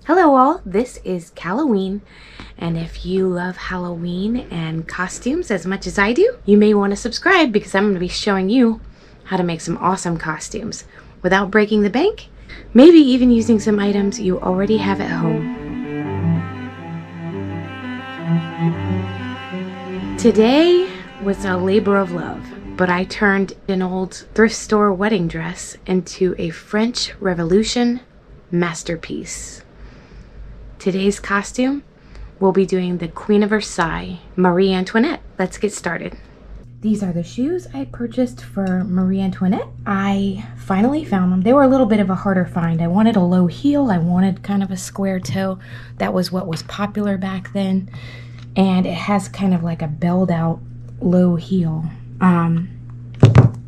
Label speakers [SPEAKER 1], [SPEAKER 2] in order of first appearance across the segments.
[SPEAKER 1] Hello all, this is Halloween, and if you love Halloween and costumes as much as I do, you may want to subscribe because I'm going to be showing you how to make some awesome costumes without breaking the bank, maybe even using some items you already have at home. Today was a labor of love, but I turned an old thrift store wedding dress into a French Revolution masterpiece. Today's costume, we'll be doing the Queen of Versailles, Marie Antoinette. Let's get started. These are the shoes I purchased for Marie Antoinette. I finally found them. They were a little bit of a harder find. I wanted a low heel. I wanted kind of a square toe. That was what was popular back then. And it has kind of like a belled out low heel.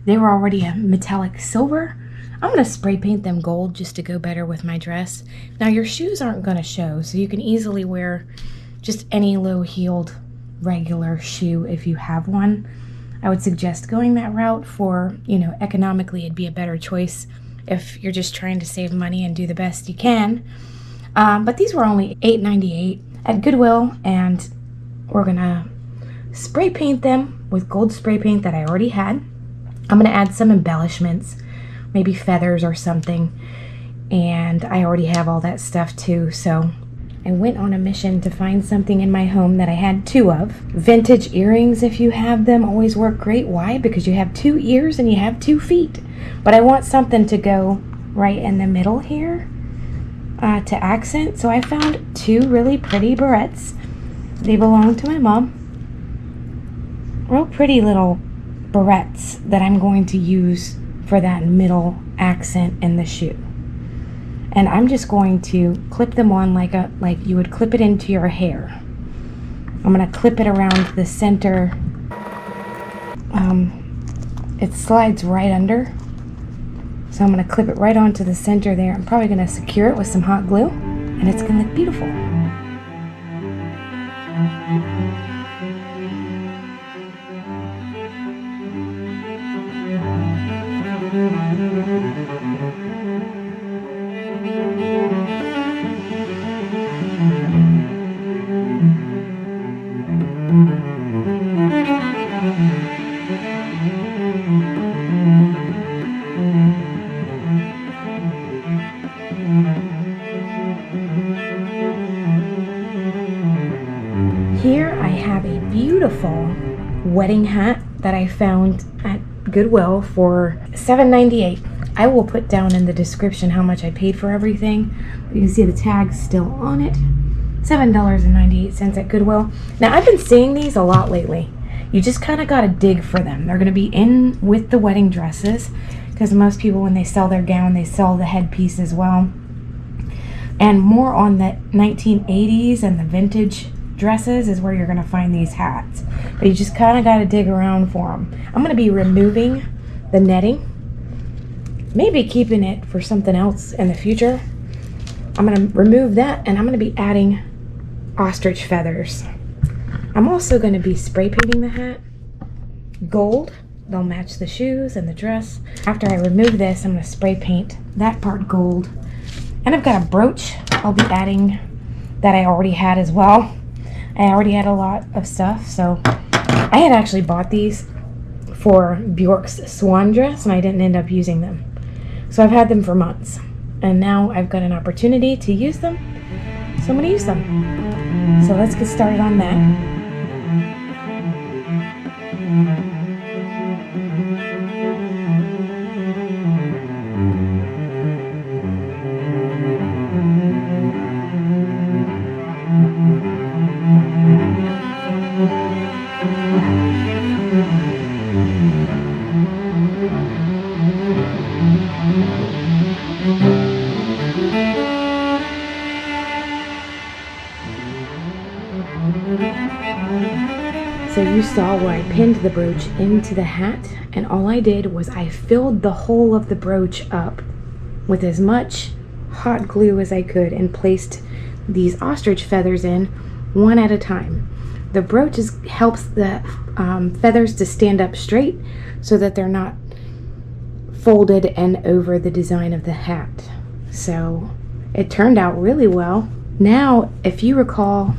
[SPEAKER 1] They were already a metallic silver. I'm going to spray paint them gold just to go better with my dress. Now your shoes aren't going to show, so you can easily wear just any low-heeled regular shoe if you have one. I would suggest going that route for, economically it'd be a better choice if you're just trying to save money and do the best you can. But these were only $8.98 at Goodwill, and we're going to spray paint them with gold spray paint that I already had. I'm going to add some embellishments, maybe feathers or something, and I already have all that stuff too. So I went on a mission to find something in my home that I had two of. Vintage earrings, if you have them, always work great. Why? Because you have two ears and you have 2 feet. But I want something to go right in the middle here to accent. So I found 2 really pretty barrettes. They belong to my mom. Real pretty little barrettes that I'm going to use for that middle accent in the shoe. And I'm just going to clip them on like you would clip it into your hair. I'm going to clip it around the center. It slides right under, so I'm going to clip it right onto the center there. I'm probably going to secure it with some hot glue, and it's going to look beautiful. Here I have a beautiful wedding hat that I found at Goodwill for $7.98. I will put down in the description how much I paid for everything. You can see the tag's still on it. $7.98 at Goodwill. Now I've been seeing these a lot lately. You just kind of got to dig for them. They're going to be in with the wedding dresses because most people, when they sell their gown, they sell the headpiece as well. And more on the 1980s and the vintage dresses is where you're going to find these hats. But you just kind of got to dig around for them. I'm going to be removing the netting, maybe keeping it for something else in the future. I'm going to remove that, and I'm going to be adding ostrich feathers. I'm also going to be spray painting the hat gold. They'll match the shoes and the dress. After I remove this, I'm going to spray paint that part gold. And I've got a brooch I'll be adding that I already had as well. I already had a lot of stuff, so I had actually bought these for Bjork's swan dress, and I didn't end up using them. So I've had them for months, and now I've got an opportunity to use them, so I'm going to use them. So let's get started on that. So you saw where I pinned the brooch into the hat, and all I did was I filled the whole of the brooch up with as much hot glue as I could and placed these ostrich feathers in one at a time. The brooch helps the feathers to stand up straight so that they're not folded and over the design of the hat. So it turned out really well. Now, if you recall,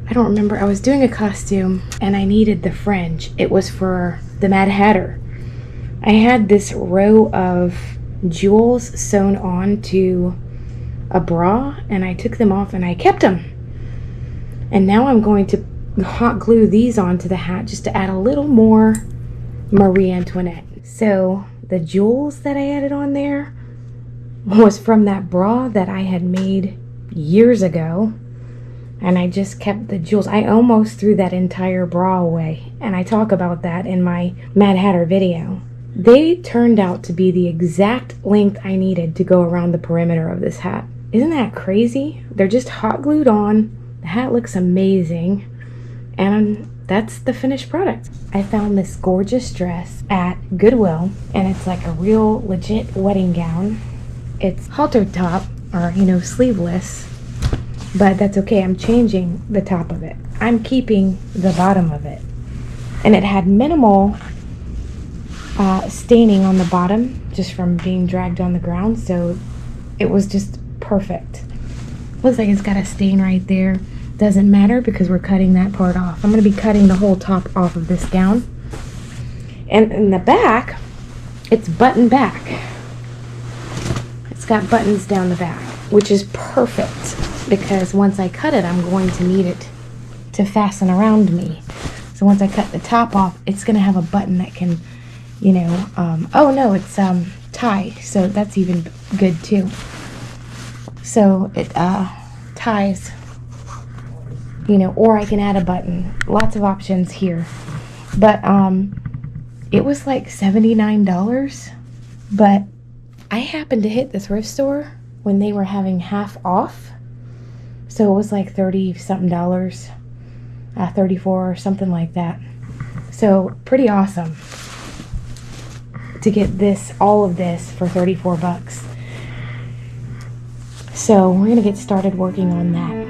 [SPEAKER 1] I don't remember, I was doing a costume and I needed the fringe. It was for the Mad Hatter. I had this row of jewels sewn on to a bra and I took them off and I kept them. And now I'm going to hot glue these onto the hat just to add a little more Marie Antoinette. So the jewels that I added on there was from that bra that I had made years ago, and I just kept the jewels. I almost threw that entire bra away, and I talk about that in my Mad Hatter video. They turned out to be the exact length I needed to go around the perimeter of this hat. Isn't that crazy? They're just hot glued on. The hat looks amazing, and that's the finished product. I found this gorgeous dress at Goodwill, and it's like a real legit wedding gown. It's halter top, or sleeveless, but that's okay. I'm changing the top of it. I'm keeping the bottom of it. And it had minimal staining on the bottom, just from being dragged on the ground, so it was just perfect. Looks like it's got a stain right there. Doesn't matter because we're cutting that part off. I'm going to be cutting the whole top off of this gown. And in the back, it's buttoned back. It's got buttons down the back, which is perfect because once I cut it, I'm going to need it to fasten around me. So once I cut the top off, it's going to have a button that can, oh no, it's tie. So that's even good too. So it ties, or I can add a button. Lots of options here. But it was like $79. But I happened to hit the thrift store when they were having half off. So it was like 30 something dollars, 34 or something like that. So pretty awesome to get all of this for 34 bucks. So we're gonna get started working on that.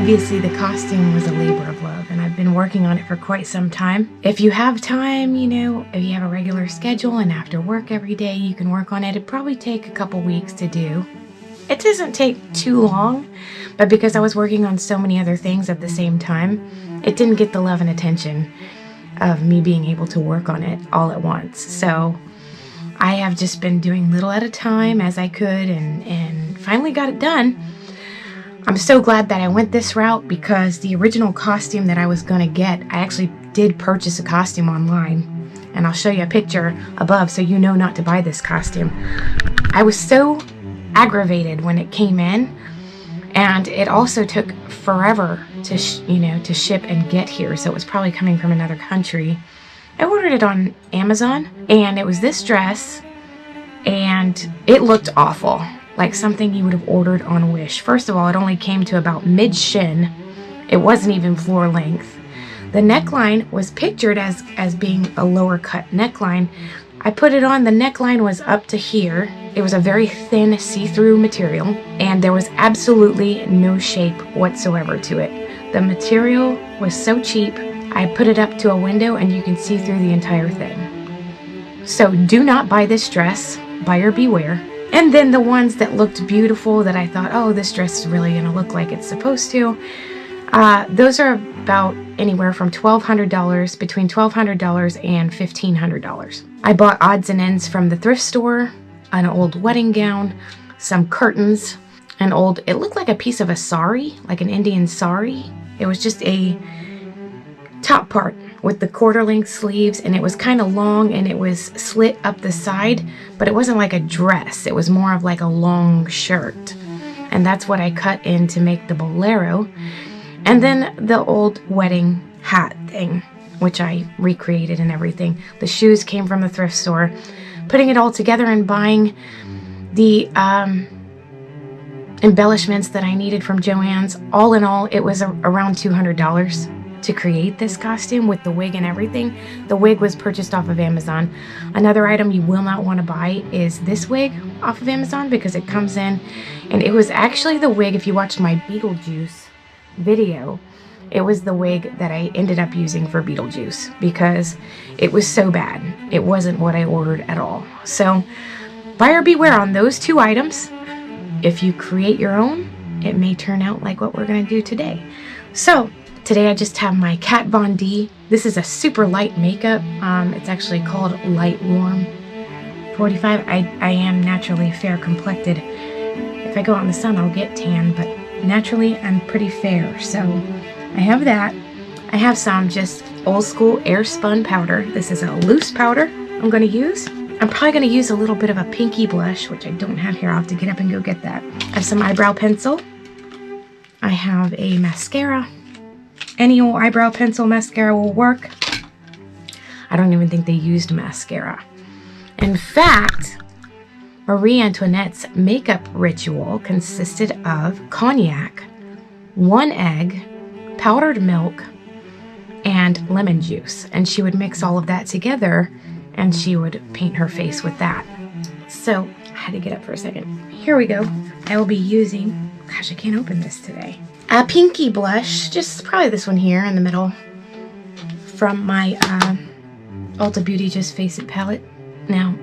[SPEAKER 1] obviously the costume was a labor of love, and I've been working on it for quite some time. If you have time, you know, if you have a regular schedule and after work every day, you can work on it. It'd probably take a couple weeks to do. It doesn't take too long, but because I was working on so many other things at the same time, it didn't get the love and attention of me being able to work on it all at once. So I have just been doing little at a time as I could, and finally got it done. I'm so glad that I went this route, because the original costume that I was going to get, I actually did purchase a costume online, and I'll show you a picture above so you know not to buy this costume. I was so aggravated when it came in, and it also took forever to to ship and get here, so it was probably coming from another country. I ordered it on Amazon, and it was this dress, and it looked awful, like something you would have ordered on Wish. First of all, it only came to about mid-shin. It wasn't even floor length. The neckline was pictured as being a lower cut neckline. I put it on, the neckline was up to here. It was a very thin see-through material, and there was absolutely no shape whatsoever to it. The material was so cheap. I put it up to a window and you can see through the entire thing. So do not buy this dress, buyer beware. And then the ones that looked beautiful that I thought, oh, this dress is really gonna look like it's supposed to, those are about anywhere from $1,200, between $1,200 and $1,500. I bought odds and ends from the thrift store, an old wedding gown, some curtains, it looked like a piece of a sari, like an Indian sari. It was just a top part with the quarter-length sleeves, and it was kind of long, and it was slit up the side, but it wasn't like a dress. It was more of like a long shirt, and that's what I cut in to make the bolero. And then the old wedding hat thing, which I recreated and everything. The shoes came from the thrift store. Putting it all together and buying the embellishments that I needed from Joann's, all in all, it was around $200 to create this costume with the wig and everything. The wig was purchased off of Amazon. Another item you will not want to buy is this wig off of Amazon, because it comes in, and it was actually the wig, if you watched my Beetlejuice video, it was the wig that I ended up using for Beetlejuice, because it was so bad. It wasn't what I ordered at all. So buyer beware on those two items. If you create your own, it may turn out like what we're going to do today. So today I just have my Kat Von D. This is a super light makeup. It's actually called Light Warm 45. I am naturally fair complected. If I go out in the sun, I'll get tan, but naturally I'm pretty fair. So I have that. I have some just old school air spun powder. This is a loose powder I'm going to use. I'm probably going to use a little bit of a pinky blush, which I don't have here. I'll have to get up and go get that. I have some eyebrow pencil. I have a mascara. Any old eyebrow pencil mascara will work. I don't even think they used mascara. In fact, Marie Antoinette's makeup ritual consisted of cognac, 1 egg, powdered milk, and lemon juice. And she would mix all of that together, and she would paint her face with that. So I had to get up for a second. Here we go. I will be using, gosh, I can't open this today, a pinky blush, just probably this one here in the middle, from my Ulta Beauty Just Face It palette. Now,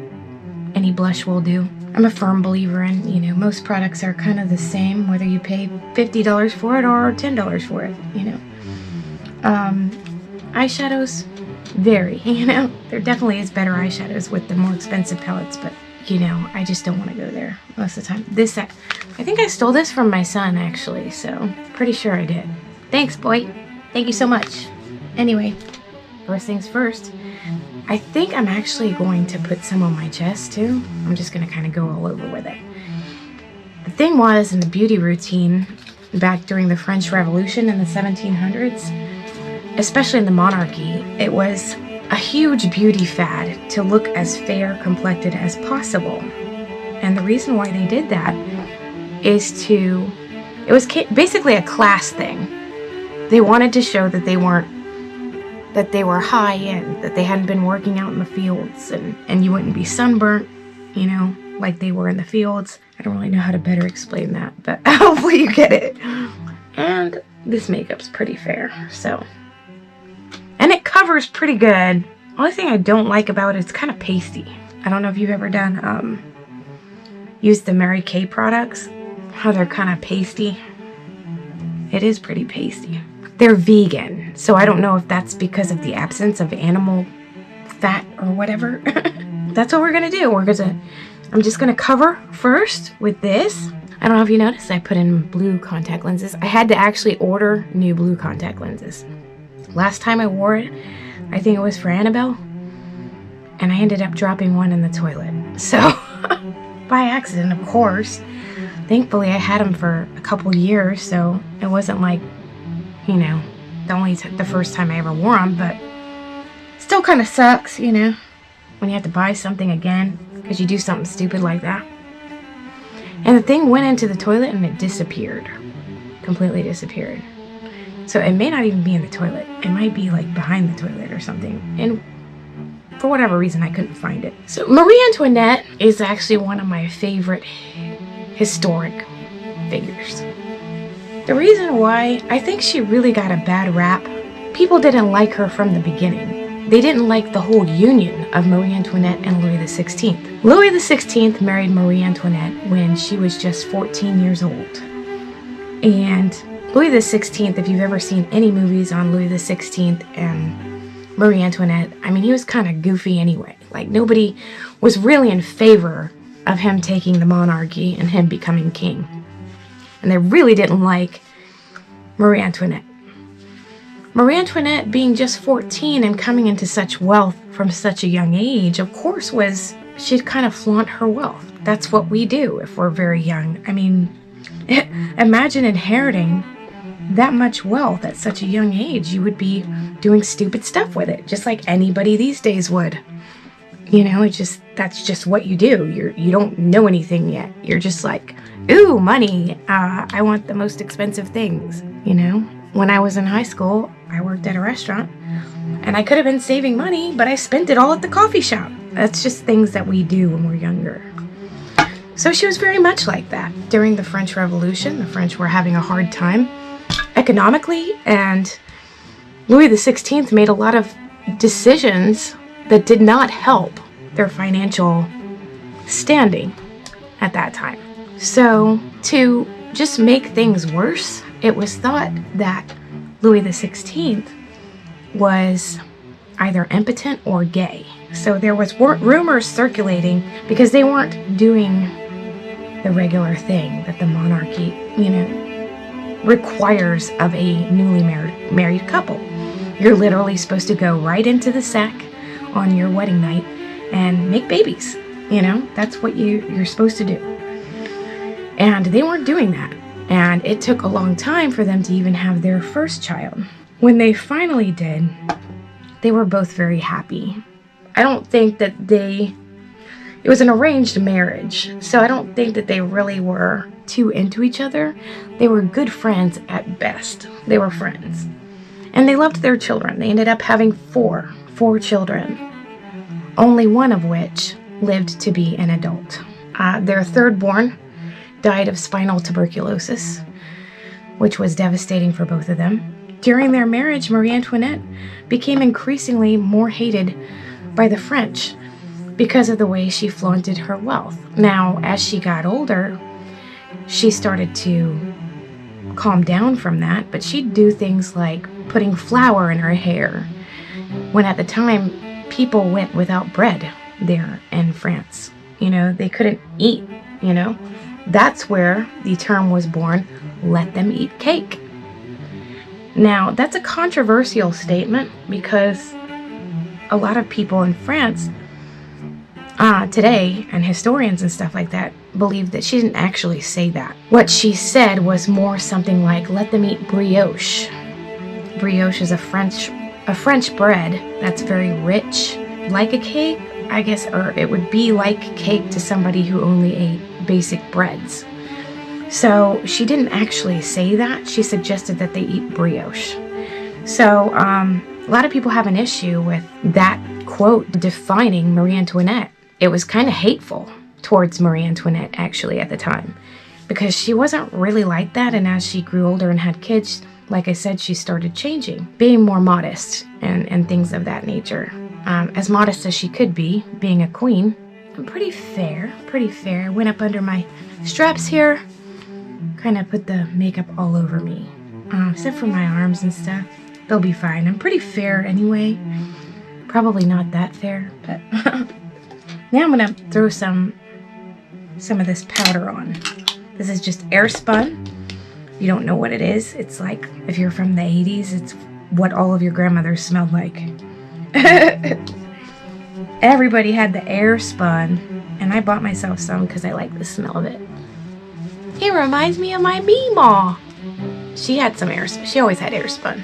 [SPEAKER 1] any blush will do. I'm a firm believer in, most products are kind of the same, whether you pay $50 for it or $10 for it, Eyeshadows vary, There definitely is better eyeshadows with the more expensive palettes, but, I just don't want to go there most of the time. This, I think I stole this from my son, actually, so pretty sure I did. Thanks, boy. Thank you so much. Anyway, first things first, I think I'm actually going to put some on my chest, too. I'm just going to kind of go all over with it. The thing was, in the beauty routine, back during the French Revolution in the 1700s, especially in the monarchy, it was a huge beauty fad to look as fair complected as possible. And the reason why they did that is it was basically a class thing. They wanted to show that they were high end, that they hadn't been working out in the fields, and you wouldn't be sunburnt, like they were in the fields. I don't really know how to better explain that, but hopefully you get it. And this makeup's pretty fair, so. And it covers pretty good. Only thing I don't like about it, it's kind of pasty. I don't know if you've ever done, used the Mary Kay products, how they're kind of pasty. It is pretty pasty. They're vegan, so I don't know if that's because of the absence of animal fat or whatever. That's what we're gonna do. I'm just gonna cover first with this. I don't know if you noticed, I put in blue contact lenses. I had to actually order new blue contact lenses. Last time I wore it, I think it was for Annabelle, and I ended up dropping one in the toilet. So, by accident, of course. Thankfully, I had them for a couple years, so it wasn't like, you know, the first time I ever wore them, but still kind of sucks, you know, when you have to buy something again because you do something stupid like that. And the thing went into the toilet and it disappeared. Completely disappeared. So it may not even be in the toilet. It might be like behind the toilet or something. And for whatever reason, I couldn't find it. So Marie Antoinette is actually one of my favorite historic figures. The reason why, I think she really got a bad rap. People didn't like her from the beginning. They didn't like the whole union of Marie Antoinette and Louis XVI. Louis XVI married Marie Antoinette when she was just 14 years old. And Louis XVI, if you've ever seen any movies on Louis XVI and Marie Antoinette, I mean, he was kind of goofy anyway. Like, nobody was really in favor of him taking the monarchy and him becoming king. And they really didn't like Marie Antoinette. Marie Antoinette, being just 14 and coming into such wealth from such a young age, of course, she'd kind of flaunt her wealth. That's what we do if we're very young. I mean, imagine inheriting that much wealth at such a young age. You would be doing stupid stuff with it, just like anybody these days would. You know, that's just what you do. You don't know anything yet. You're just like, ooh, money. I want the most expensive things, you know? When I was in high school, I worked at a restaurant, and I could have been saving money, but I spent it all at the coffee shop. That's just things that we do when we're younger. So she was very much like that. During the French Revolution, the French were having a hard time economically, and Louis XVI made a lot of decisions that did not help their financial standing at that time. So to just make things worse, it was thought that Louis XVI was either impotent or gay. So there was rumors circulating because they weren't doing the regular thing that the monarchy, you know, requires of a newly married couple. You're literally supposed to go right into the sack on your wedding night and make babies. You know, that's what you're supposed to do. And they weren't doing that. And it took a long time for them to even have their first child. When they finally did, they were both very happy. I don't think that it was an arranged marriage, so I don't think that they really were too into each other. They were good friends at best. They were friends. And they loved their children. They ended up having four children, only one of which lived to be an adult. Their third born died of spinal tuberculosis, which was devastating for both of them. During their marriage, Marie Antoinette became increasingly more hated by the French because of the way she flaunted her wealth. Now, as she got older, she started to calm down from that, but she'd do things like putting flour in her hair, when at the time, people went without bread there in France. You know, they couldn't eat, you know. That's where the term was born, let them eat cake. Now, that's a controversial statement because a lot of people in France today, and historians and stuff like that, believe that she didn't actually say that. What she said was more something like, let them eat brioche. Brioche is a French bread that's very rich, like a cake, I guess, or it would be like cake to somebody who only ate basic breads. So she didn't actually say that. She suggested that they eat brioche. So a lot of people have an issue with that quote defining Marie Antoinette. It was kind of hateful towards Marie Antoinette, actually, at the time, because she wasn't really like that, and as she grew older and had kids, like I said, she started changing, being more modest and things of that nature. As modest as she could be, being a queen. I'm pretty fair. I went up under my straps here, kind of put the makeup all over me, except for my arms and stuff. They'll be fine. I'm pretty fair anyway. Probably not that fair, but now I'm gonna throw some of this powder on. This is just air spun. If you don't know what it is, it's like, if you're from the 80s, it's what all of your grandmothers smelled like. Everybody had the air spun, and I bought myself some because I like the smell of it. It reminds me of my Meemaw. She had some air spun. She always had air spun.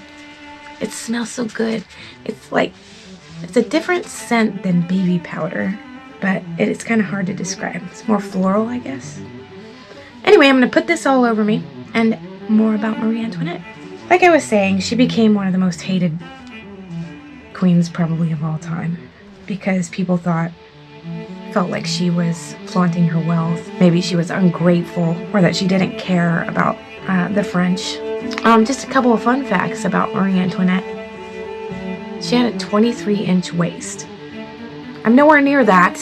[SPEAKER 1] It smells so good. It's like, it's a different scent than baby powder, but it's kind of hard to describe. It's more floral, I guess. Anyway, I'm going to put this all over me, and more about Marie Antoinette. Like I was saying, she became one of the most hated queens probably of all time, because people felt like she was flaunting her wealth. Maybe she was ungrateful, or that she didn't care about the French. Just a couple of fun facts about Marie Antoinette. She had a 23-inch waist. I'm nowhere near that.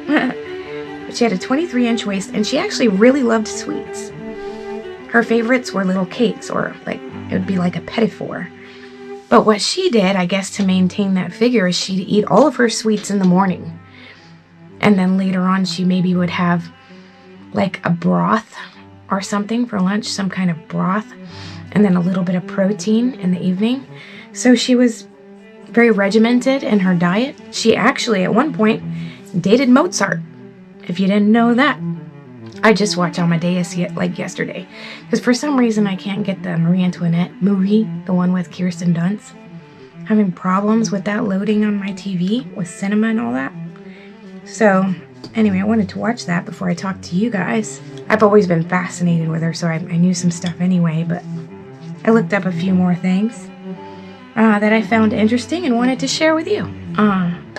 [SPEAKER 1] But she had a 23-inch waist, and she actually really loved sweets. Her favorites were little cakes, or like, it would be like a petit four. But what she did, I guess, to maintain that figure is she'd eat all of her sweets in the morning. And then later on, she maybe would have like a broth or something for lunch, some kind of broth, and then a little bit of protein in the evening. So she was very regimented in her diet. She actually, at one point, dated Mozart, if you didn't know that. I just watched Amadeus like yesterday, because for some reason I can't get the Marie Antoinette movie, the one with Kirsten Dunst. Having problems with that loading on my TV with cinema and all that. So anyway, I wanted to watch that before I talked to you guys. I've always been fascinated with her, so I knew some stuff anyway, but I looked up a few more things that I found interesting and wanted to share with you.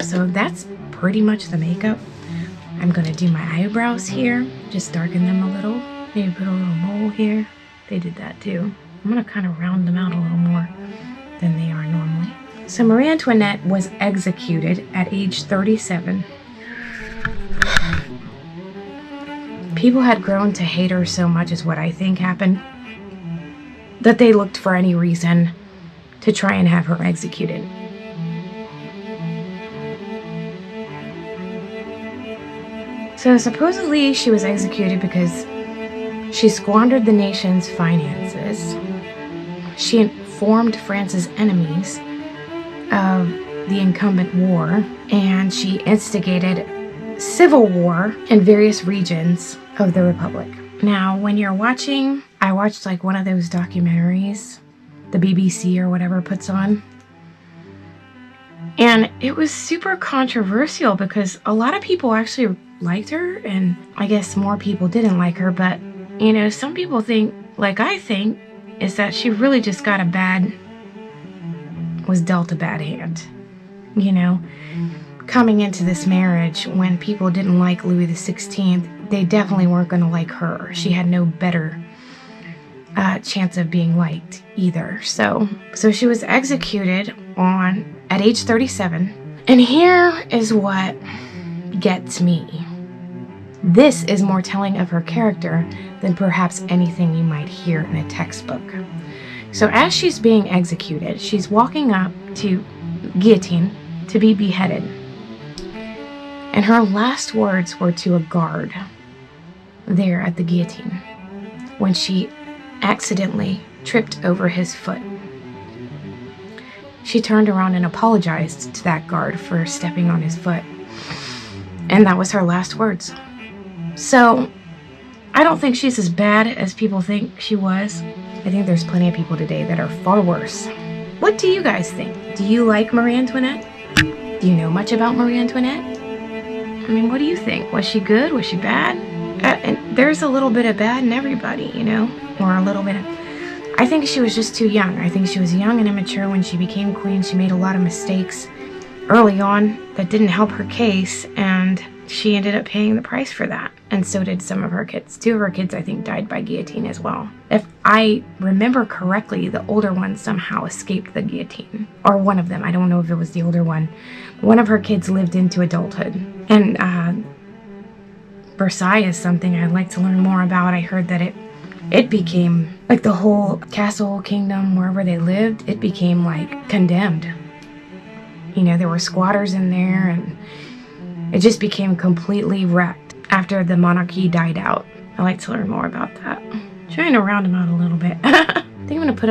[SPEAKER 1] So that's pretty much the makeup. I'm going to do my eyebrows here, just darken them a little, maybe put a little mole here. They did that too. I'm going to kind of round them out a little more than they are normally. So Marie Antoinette was executed at age 37. People had grown to hate her so much, is what I think happened, that they looked for any reason to try and have her executed. So supposedly she was executed because she squandered the nation's finances. She informed France's enemies of the incumbent war, and she instigated civil war in various regions of the Republic. Now, when you're watching, I watched like one of those documentaries the BBC or whatever puts on, and it was super controversial because a lot of people actually liked her, and I guess more people didn't like her. But you know, some people think, like I think, is that she really just was dealt a bad hand. You know, coming into this marriage, when people didn't like Louis XVI, they definitely weren't going to like her. She had no better chance of being liked either. So she was executed at age 37. And here is what gets me. This is more telling of her character than perhaps anything you might hear in a textbook. So as she's being executed, she's walking up to guillotine to be beheaded. And her last words were to a guard there at the guillotine when she accidentally tripped over his foot. She turned around and apologized to that guard for stepping on his foot. And that was her last words. So I don't think she's as bad as people think she was. I think there's plenty of people today that are far worse. What do you guys think? Do you like Marie Antoinette? Do you know much about Marie Antoinette? I mean, what do you think? Was she good? Was she bad? And there's a little bit of bad in everybody, you know? Or a little bit of... I think she was just too young. I think she was young and immature when she became queen. She made a lot of mistakes early on that didn't help her case, and she ended up paying the price for that. And so did some of her kids. 2 of her kids, I think, died by guillotine as well. If I remember correctly, the older one somehow escaped the guillotine. Or one of them. I don't know if it was the older one. One of her kids lived into adulthood. And Versailles is something I'd like to learn more about. I heard that it became, like the whole castle kingdom, wherever they lived, it became like condemned. You know, there were squatters in there, and it just became completely wrecked after the monarchy died out. I'd like to learn more about that. Trying to round them out a little bit. I think I'm gonna put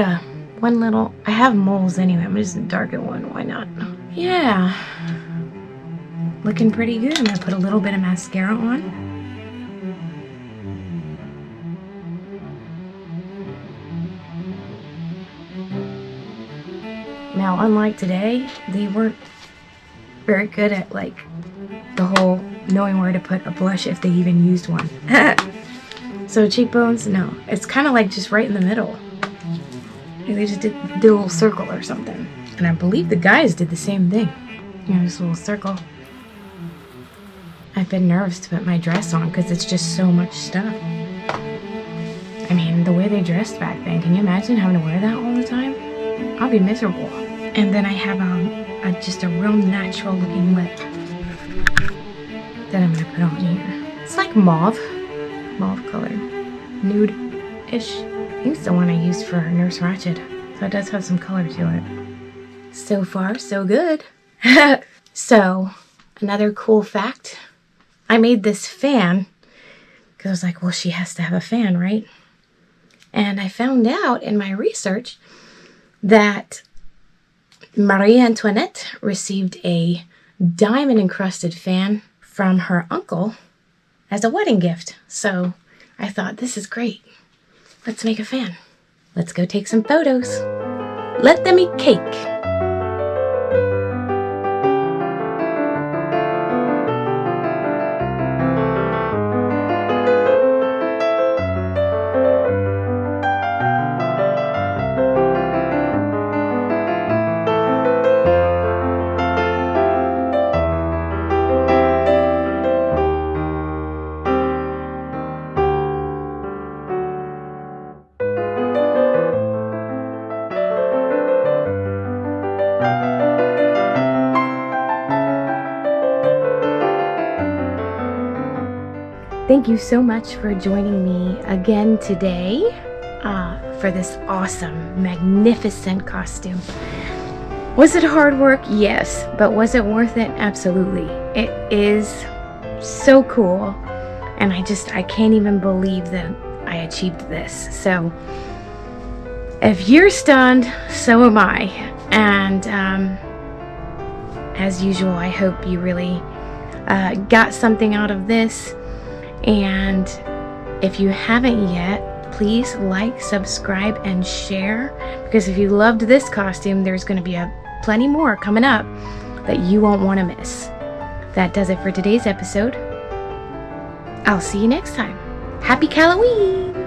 [SPEAKER 1] one little, I have moles anyway, I'm just gonna darken one, why not? Yeah. Looking pretty good. I'm gonna put a little bit of mascara on. Now, unlike today, they weren't very good at like the whole knowing where to put a blush if they even used one. So cheekbones, no. It's kind of like just right in the middle. Like they just did a little circle or something. And I believe the guys did the same thing. You know, just a little circle. I've been nervous to put my dress on because it's just so much stuff. I mean, the way they dressed back then, can you imagine having to wear that all the time? I'll be miserable. And then I have just a real natural looking lip that I'm gonna put on here. It's like mauve color, nude-ish. I think it's the one I used for Nurse Ratched, so it does have some color to it. So far, so good. So, another cool fact, I made this fan because I was like, well, she has to have a fan, right? And I found out in my research that Marie Antoinette received a diamond-encrusted fan from her uncle as a wedding gift. So I thought, this is great. Let's make a fan. Let's go take some photos. Let them eat cake. Thank you so much for joining me again today for this awesome, magnificent costume. Was it hard work? Yes. But was it worth it? Absolutely. It is so cool. And I can't even believe that I achieved this. So if you're stunned, so am I. And as usual, I hope you really got something out of this. And if you haven't yet, please like, subscribe, and share, because if you loved this costume, there's going to be plenty more coming up that you won't want to miss. That does it for today's episode. I'll see you next time. Happy Halloween!